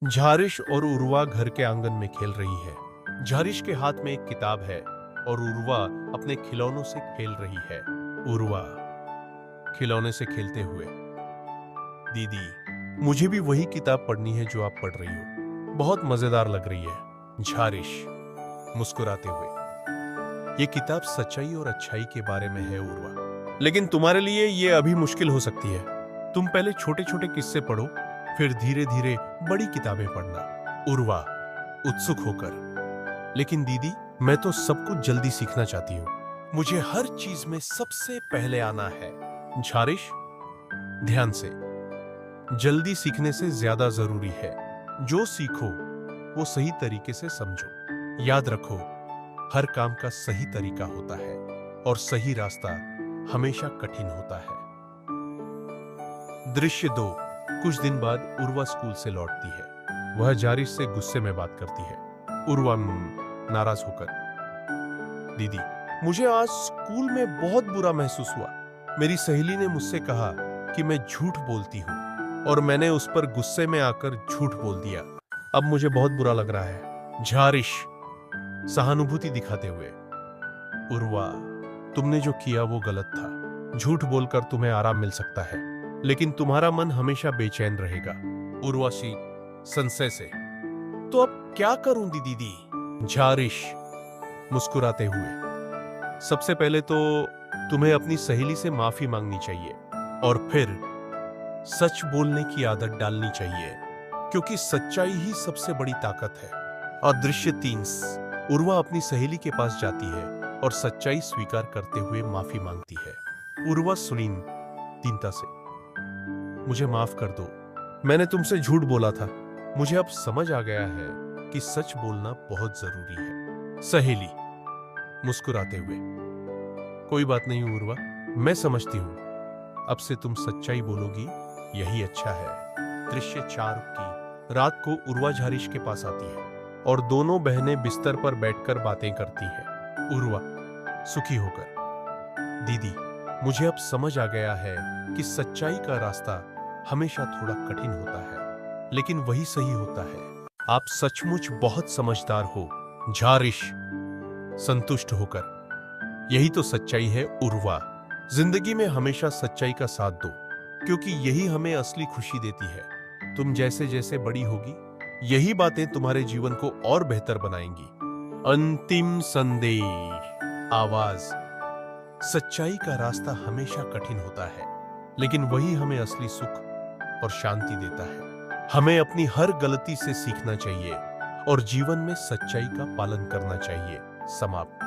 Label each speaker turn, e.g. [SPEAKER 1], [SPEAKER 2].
[SPEAKER 1] झारिश और उर्वा घर के आंगन में खेल रही है। झारिश के हाथ में एक किताब है और उर्वा अपने खिलौनों से खेल रही है। उर्वा खिलौने से खेलते हुए, दीदी, मुझे भी वही किताब पढ़नी है जो आप पढ़ रही हो। बहुत मजेदार लग रही है। झारिश मुस्कुराते हुए, ये किताब सच्चाई और अच्छाई के बारे में है उर्वा, लेकिन तुम्हारे लिए ये अभी मुश्किल हो सकती है। तुम पहले छोटे छोटे किस्से पढ़ो, फिर धीरे धीरे बड़ी किताबें पढ़ना। उर्वा उत्सुक होकर, लेकिन दीदी, मैं तो सब कुछ जल्दी सीखना चाहती हूँ। मुझे हर चीज में सबसे पहले आना है। झारिश ध्यान से, जल्दी सीखने से ज्यादा जरूरी है जो सीखो वो सही तरीके से समझो। याद रखो, हर काम का सही तरीका होता है और सही रास्ता हमेशा कठिन होता है। दृश्य 2। कुछ दिन बाद उर्वा स्कूल से लौटती है। वह झारिश से गुस्से में बात करती है। उर्वा नाराज होकर, दीदी, मुझे आज स्कूल में बहुत बुरा महसूस हुआ। मेरी सहेली ने मुझसे कहा कि मैं झूठ बोलती हूँ और मैंने उस पर गुस्से में आकर झूठ बोल दिया। अब मुझे बहुत बुरा लग रहा है। झारिश सहानुभूति दिखाते हुए, उर्वा, तुमने जो किया वो गलत था। झूठ बोलकर तुम्हें आराम मिल सकता है, लेकिन तुम्हारा मन हमेशा बेचैन रहेगा। उर्वशी संशय से, तो अब क्या करूं दीदी? झारिश मुस्कुराते हुए, सबसे पहले तो तुम्हें अपनी सहेली से माफी मांगनी चाहिए और फिर सच बोलने की आदत डालनी चाहिए, क्योंकि सच्चाई ही सबसे बड़ी ताकत है। और दृश्य 3। उर्वा अपनी सहेली के पास जाती है और सच्चाई स्वीकार करते हुए माफी मांगती है। उर्वा सुनीन दीनता से, मुझे माफ कर दो, मैंने तुमसे झूठ बोला था। मुझे अब समझ आ गया है कि सच बोलना बहुत जरूरी है। सहेली मुस्कुराते हुए, कोई बात नहीं उर्वा, मैं समझती हूं। अब से तुम सच्चाई बोलोगी, यही अच्छा है। दृश्य 4 की रात को उर्वा झारिश के पास आती है और दोनों बहनें बिस्तर पर बैठकर बातें करती हैं। उर्वा सुखी होकर, दीदी, मुझे अब समझ आ गया है कि सच्चाई का रास्ता हमेशा थोड़ा कठिन होता है, लेकिन वही सही होता है। आप सचमुच बहुत समझदार हो। झारिश संतुष्ट होकर, यही तो सच्चाई है उर्वा। जिंदगी में हमेशा सच्चाई का साथ दो, क्योंकि यही हमें असली खुशी देती है। तुम जैसे जैसे बड़ी होगी, यही बातें तुम्हारे जीवन को और बेहतर बनाएंगी। अंतिम संदेश। आवाज, सच्चाई का रास्ता हमेशा कठिन होता है, लेकिन वही हमें असली सुख और शांति देता है। हमें अपनी हर गलती से सीखना चाहिए और जीवन में सच्चाई का पालन करना चाहिए। समाप्त।